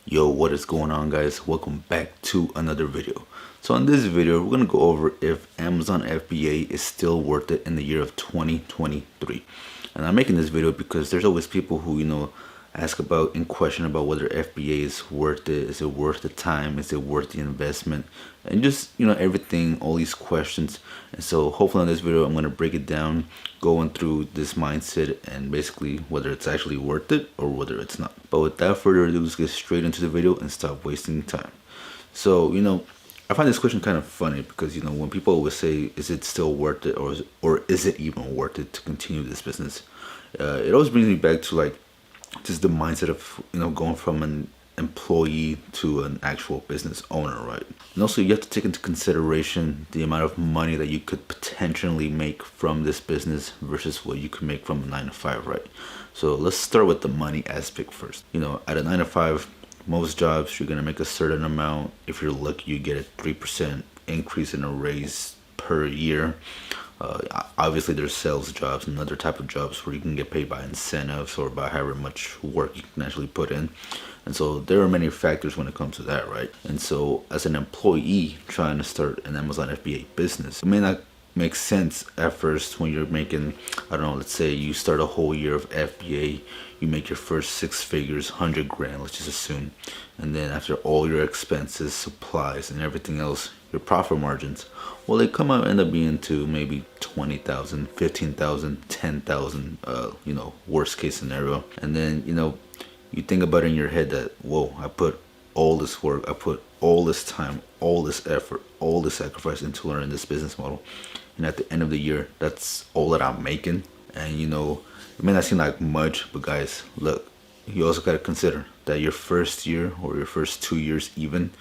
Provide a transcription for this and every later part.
Yo, what is going on, guys? Welcome back to another video. So in this video, we're going to go over if Amazon FBA is still worth it in the year of 2023. And I'm making this video because there's always people who, ask about and question about whether FBA is worth it. Is it worth the time? Is it worth the investment? And just, everything, all these questions. And so hopefully in this video, I'm going to break it down, going through this mindset and basically whether it's actually worth it or whether it's not. But without further ado, let's get straight into the video and stop wasting time. So, I find this question kind of funny because, when people always say, is it still worth it or is it even worth it to continue this business? It always brings me back to just the mindset of, going from an employee to an actual business owner, right? And also you have to take into consideration the amount of money that you could potentially make from this business versus what you could make from a 9 to 5, right? So let's start with the money aspect first. At a 9 to 5, most jobs you're gonna make a certain amount. If you're lucky, you get a 3% increase in a raise per year. Obviously there's sales jobs and other type of jobs where you can get paid by incentives or by however much work you can actually put in. And so there are many factors when it comes to that, right? And so as an employee trying to start an Amazon FBA business, it may not make sense at first when you're making, I don't know, let's say you start a whole year of FBA, you make your first 6 figures, 100 grand, let's just assume. And then after all your expenses, supplies, and everything else, your profit margins, well, they come out end up being to maybe 20,000, 15,000, 10,000, worst case scenario. And then, you think about it in your head that, whoa, I put all this work, I put all this time, all this effort, all this sacrifice into learning this business model. And at the end of the year, that's all that I'm making. And, it may not seem like much, but guys, look, you also got to consider that your first year or your first 2 years even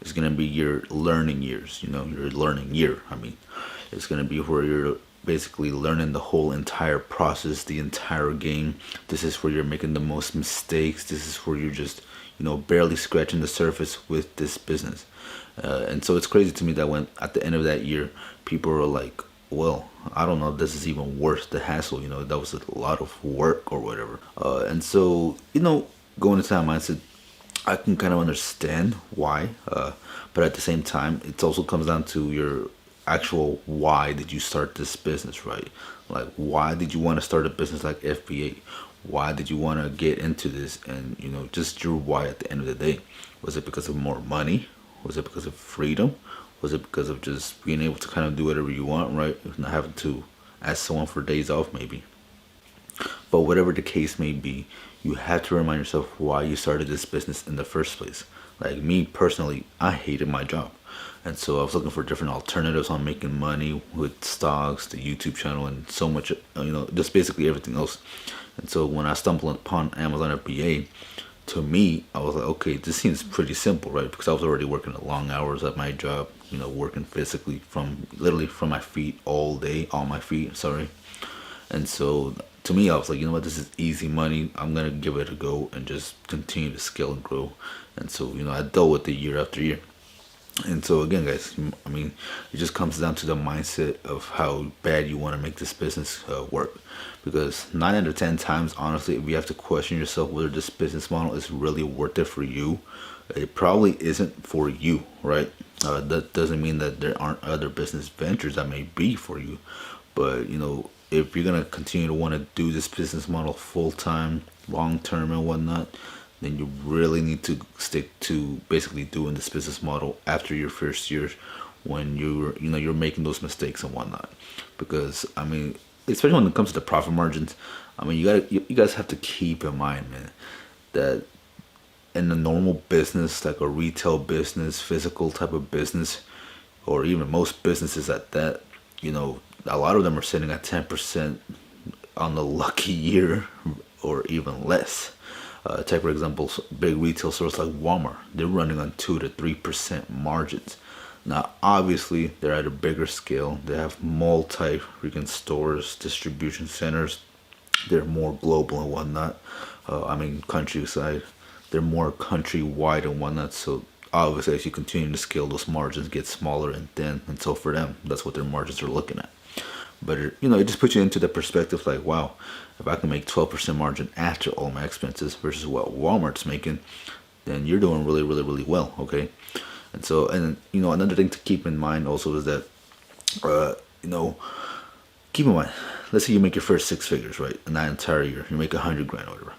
is going to be your learning years, your learning year. It's going to be where you're basically learning the whole entire process, the entire game. This is where you're making the most mistakes. This is where you're just, barely scratching the surface with this business. And so it's crazy to me that when at the end of that year, people are like, well, I don't know if this is even worth the hassle. That was a lot of work or whatever. And so, going into that mindset, I can kind of understand why. But at the same time, it also comes down to your actual why did you start this business, right? Like, why did you want to start a business like FBA? Why did you want to get into this? And, just your why at the end of the day. Was it because of more money? Was it because of freedom? Was it because of just being able to kind of do whatever you want, right? Not having to ask someone for days off, maybe. But whatever the case may be, you have to remind yourself why you started this business in the first place. Like me personally, I hated my job. And so I was looking for different alternatives on making money with stocks, the YouTube channel, and so much, just basically everything else. And so when I stumbled upon Amazon FBA, to me, I was like, okay, this seems pretty simple, right? Because I was already working long hours at my job, working physically literally from my feet all day, on my feet, sorry. And so to me, I was like, you know what, this is easy money. I'm going to give it a go and just continue to scale and grow. And so, I dealt with it year after year. And so again, guys, it just comes down to the mindset of how bad you want to make this business work. Because 9 out of 10 times, honestly, if you have to question yourself whether this business model is really worth it for you, it probably isn't for you, right? That doesn't mean that there aren't other business ventures that may be for you. But, if you're going to continue to want to do this business model full-time, long-term and whatnot, then you really need to stick to basically doing this business model after your first year when you're making those mistakes and whatnot. Because, especially when it comes to the profit margins, you guys have to keep in mind, man, that in a normal business, like a retail business, physical type of business, or even most businesses at that, a lot of them are sitting at 10% on the lucky year or even less. Take for example, big retail stores like Walmart, they're running on 2 to 3% margins. Now, obviously, they're at a bigger scale. They have multi freaking stores, distribution centers. They're more global and whatnot. Countryside. They're more countrywide and whatnot. So obviously, as you continue to scale, those margins get smaller and thin. And so for them, that's what their margins are looking at. But it just puts you into the perspective like, wow, if I can make 12% margin after all my expenses versus what Walmart's making, then you're doing really, really, really well, okay? And so, and another thing to keep in mind also is that, you know, keep in mind, let's say you make your first 6 figures, right? In that entire year, you make 100 grand or whatever.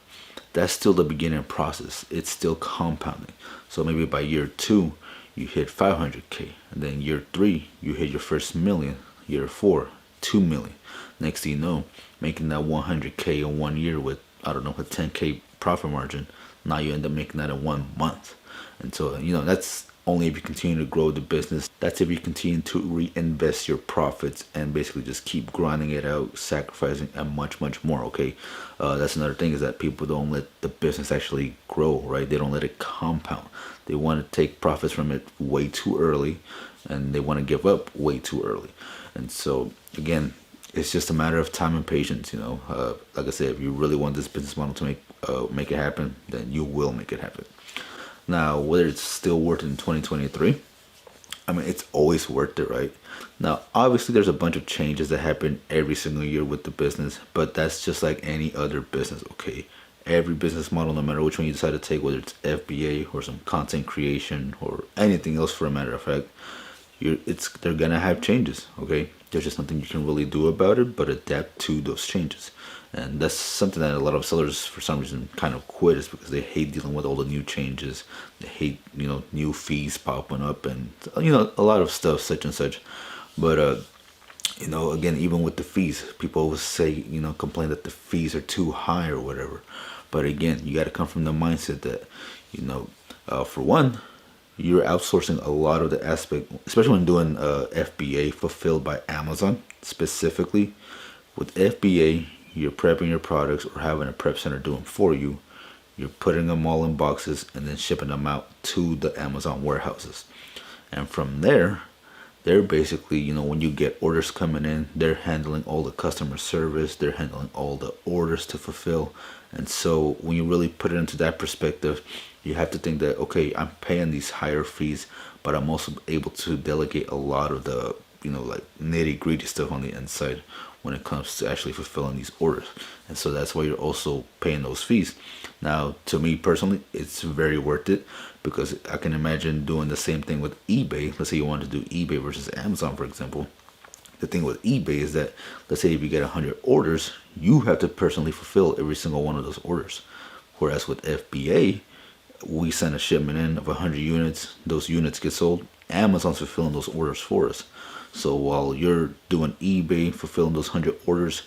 That's still the beginning process. It's still compounding. So maybe by year 2, you hit 500K, and then year 3, you hit your first million. Year 4, 2 million. Next thing you know, making that 100K in 1 year with, I don't know, a 10K profit margin. Now you end up making that in 1 month. And so, that's only if you continue to grow the business. That's if you continue to reinvest your profits and basically just keep grinding it out, sacrificing, and much, much more, okay? That's another thing, is that people don't let the business actually grow, right? They don't let it compound. They want to take profits from it way too early, and they want to give up way too early. And so, again, it's just a matter of time and patience, Like I said, if you really want this business model to make it happen, then you will make it happen. Now, whether it's still worth it in 2023, I mean, it's always worth it, right? Now, obviously, there's a bunch of changes that happen every single year with the business, but that's just like any other business, okay? Every business model, no matter which one you decide to take, whether it's FBA or some content creation or anything else for a matter of fact, they're gonna have changes, okay? There's just nothing you can really do about it but adapt to those changes. And that's something that a lot of sellers, for some reason, kind of quit, is because they hate dealing with all the new changes. They hate, new fees popping up and, a lot of stuff, such and such. But, again, even with the fees, people always say, complain that the fees are too high or whatever. But again, you got to come from the mindset that, for one, you're outsourcing a lot of the aspect, especially when doing FBA, fulfilled by Amazon specifically. With FBA, you're prepping your products or having a prep center do them for you. You're putting them all in boxes and then shipping them out to the Amazon warehouses. And from there, they're basically, when you get orders coming in, they're handling all the customer service. They're handling all the orders to fulfill. And so when you really put it into that perspective, you have to think that, okay, I'm paying these higher fees, but I'm also able to delegate a lot of the, like nitty gritty stuff on the inside when it comes to actually fulfilling these orders. And so that's why you're also paying those fees. Now, to me personally, it's very worth it, because I can imagine doing the same thing with eBay. Let's say you want to do eBay versus Amazon, for example. The thing with eBay is that, let's say if you get 100 orders, you have to personally fulfill every single one of those orders. Whereas with FBA, we send a shipment in of 100 units. Those units get sold. Amazon's fulfilling those orders for us. So while you're doing eBay, fulfilling those 100 orders,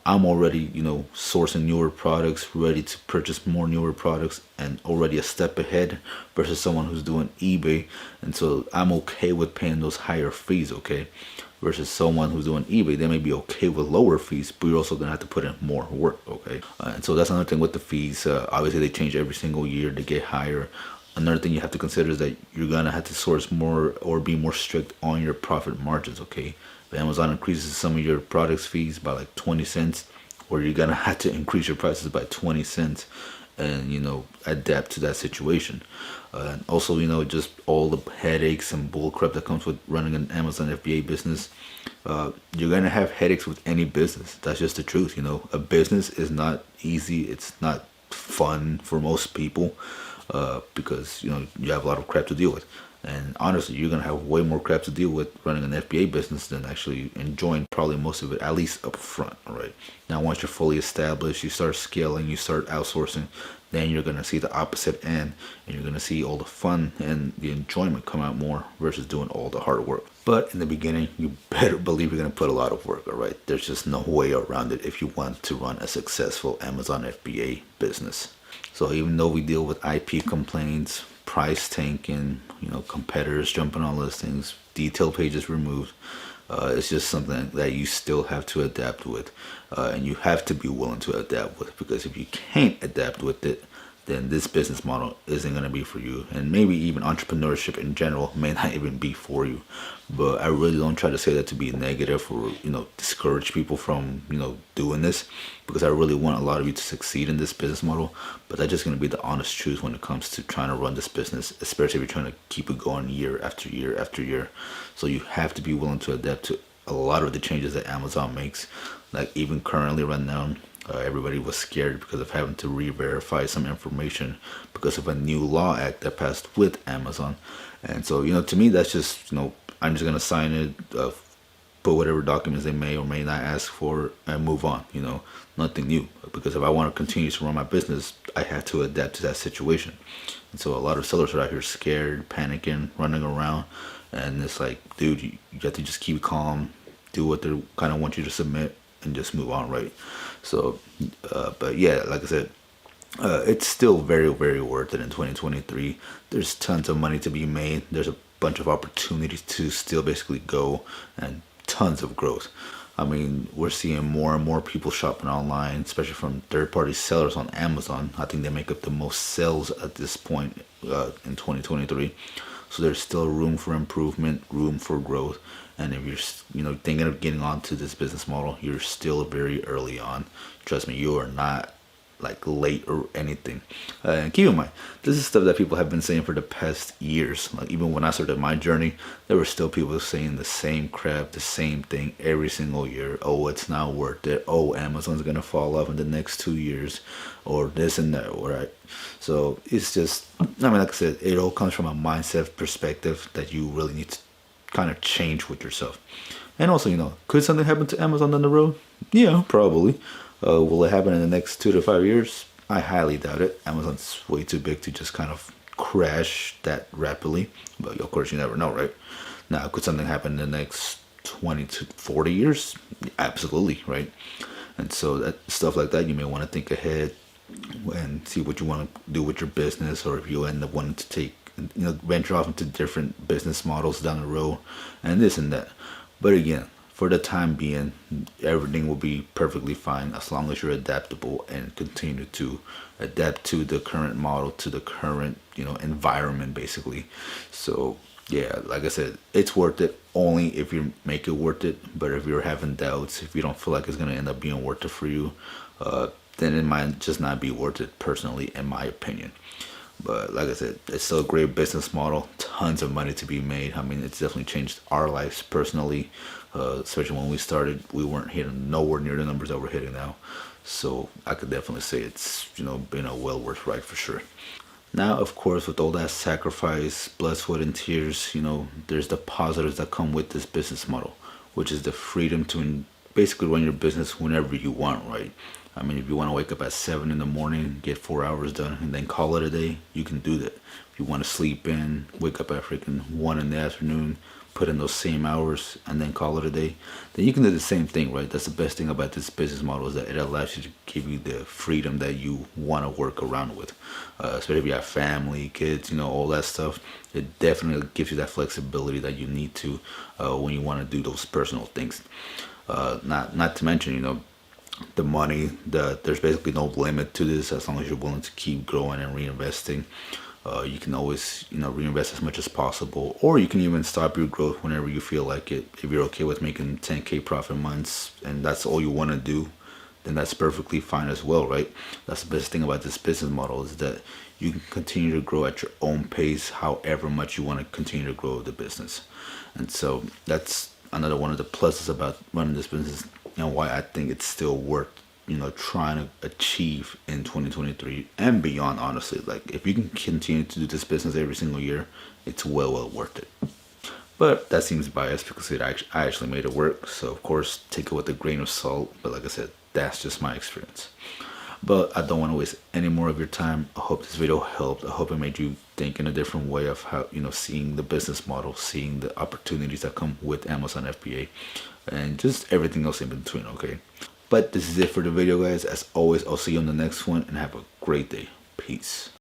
I'm already, sourcing newer products, ready to purchase more newer products, and already a step ahead versus someone who's doing eBay. And so I'm okay with paying those higher fees, okay? Versus someone who's doing eBay, they may be okay with lower fees, but you're also going to have to put in more work, okay? And so that's another thing with the fees. Obviously, they change every single year to get higher. Another thing you have to consider is that you're going to have to source more or be more strict on your profit margins, okay? If Amazon increases some of your products fees by like 20 cents, or you're going to have to increase your prices by 20 cents and, adapt to that situation. And also, just all the headaches and bullcrap that comes with running an Amazon FBA business. You're going to have headaches with any business. That's just the truth, A business is not easy. It's not fun for most people. Because you have a lot of crap to deal with, and honestly, you're gonna have way more crap to deal with running an FBA business than actually enjoying probably most of it, at least up front. All right. Now, once you're fully established, you start scaling, you start outsourcing, then you're gonna see the opposite end, and you're gonna see all the fun and the enjoyment come out more versus doing all the hard work. But in the beginning, you better believe you're gonna put a lot of work. All right. There's just no way around it if you want to run a successful Amazon FBA business. So even though we deal with IP complaints, price tanking, competitors jumping on listings, detail pages removed, it's just something that you still have to adapt with, and you have to be willing to adapt with, because if you can't adapt with it, then this business model isn't going to be for you. And maybe even entrepreneurship in general may not even be for you. But I really don't try to say that to be negative or, discourage people from, doing this, because I really want a lot of you to succeed in this business model. But that's just going to be the honest truth when it comes to trying to run this business, especially if you're trying to keep it going year after year after year. So you have to be willing to adapt to a lot of the changes that Amazon makes. Like even currently right now, Everybody was scared because of having to re-verify some information because of a new law act that passed with Amazon. And so, to me, that's just, I'm just going to sign it, put whatever documents they may or may not ask for, and move on. Nothing new. Because if I want to continue to run my business, I have to adapt to that situation. And so a lot of sellers are out here scared, panicking, running around, and it's like, dude, you have to just keep calm, do what they kind of want you to submit, and just move on, right? So, but yeah, like I said, it's still very, very worth it in 2023. There's tons of money to be made. There's a bunch of opportunities to still basically go, and tons of growth. I mean, we're seeing more and more people shopping online, especially from third-party sellers on Amazon. I think they make up the most sales at this point in 2023. So there's still room for improvement, room for growth. And if you're, thinking of getting onto this business model, you're still very early on. Trust me, you are not like late or anything. And keep in mind, this is stuff that people have been saying for the past years. Like even when I started my journey, there were still people saying the same crap, the same thing every single year. Oh, it's not worth it. Oh, Amazon's gonna fall off in the next 2 years, or this and that, right? So it's just, like I said, it all comes from a mindset perspective that you really need to kind of change with yourself. And also, could something happen to Amazon down the road? Yeah, probably. Will it happen in the next 2 to 5 years? I highly doubt it. Amazon's way too big to just kind of crash that rapidly. But of course, you never know, right? Now, could something happen in the next 20 to 40 years? Absolutely, right? And so that stuff like that, you may want to think ahead and see what you want to do with your business, or if you end up wanting to take, venture off into different business models down the road, and this and that. But again, for the time being, everything will be perfectly fine as long as you're adaptable and continue to adapt to the current model, to the current, environment, basically. So yeah, like I said, it's worth it only if you make it worth it. But if you're having doubts, if you don't feel like it's going to end up being worth it for you, then it might just not be worth it, personally, in my opinion. But like I said, it's still a great business model. Tons of money to be made. I mean, it's definitely changed our lives personally. Especially when we started, we weren't hitting nowhere near the numbers that we're hitting now. So I could definitely say it's, been a well worth ride for sure. Now, of course, with all that sacrifice, blood, sweat, and tears, there's the positives that come with this business model, which is the freedom to basically run your business whenever you want, right? I mean, if you want to wake up at 7 in the morning, get 4 hours done, and then call it a day, you can do that. If you want to sleep in, wake up at freaking 1 in the afternoon, put in those same hours, and then call it a day, then you can do the same thing, right? That's the best thing about this business model, is that it allows you to give you the freedom that you want to work around with. Especially if you have family, kids, all that stuff. It definitely gives you that flexibility that you need to when you want to do those personal things. Not to mention, the money, there's basically no limit to this as long as you're willing to keep growing and reinvesting. You can always, reinvest as much as possible, or you can even stop your growth whenever you feel like it. If you're okay with making 10K profit months and that's all you want to do, then that's perfectly fine as well, right? That's the best thing about this business model, is that you can continue to grow at your own pace, however much you want to continue to grow the business. And so that's another one of the pluses about running this business, and why I think it's still worth, trying to achieve in 2023 and beyond. Honestly, like if you can continue to do this business every single year, it's well worth it. But that seems biased because I actually made it work. So of course, take it with a grain of salt. But like I said, that's just my experience. But I don't want to waste any more of your time. I hope this video helped. I hope it made you think in a different way of how, seeing the business model, seeing the opportunities that come with Amazon FBA, and just everything else in between, okay? But this is it for the video, guys. As always, I'll see you on the next one, and have a great day. Peace.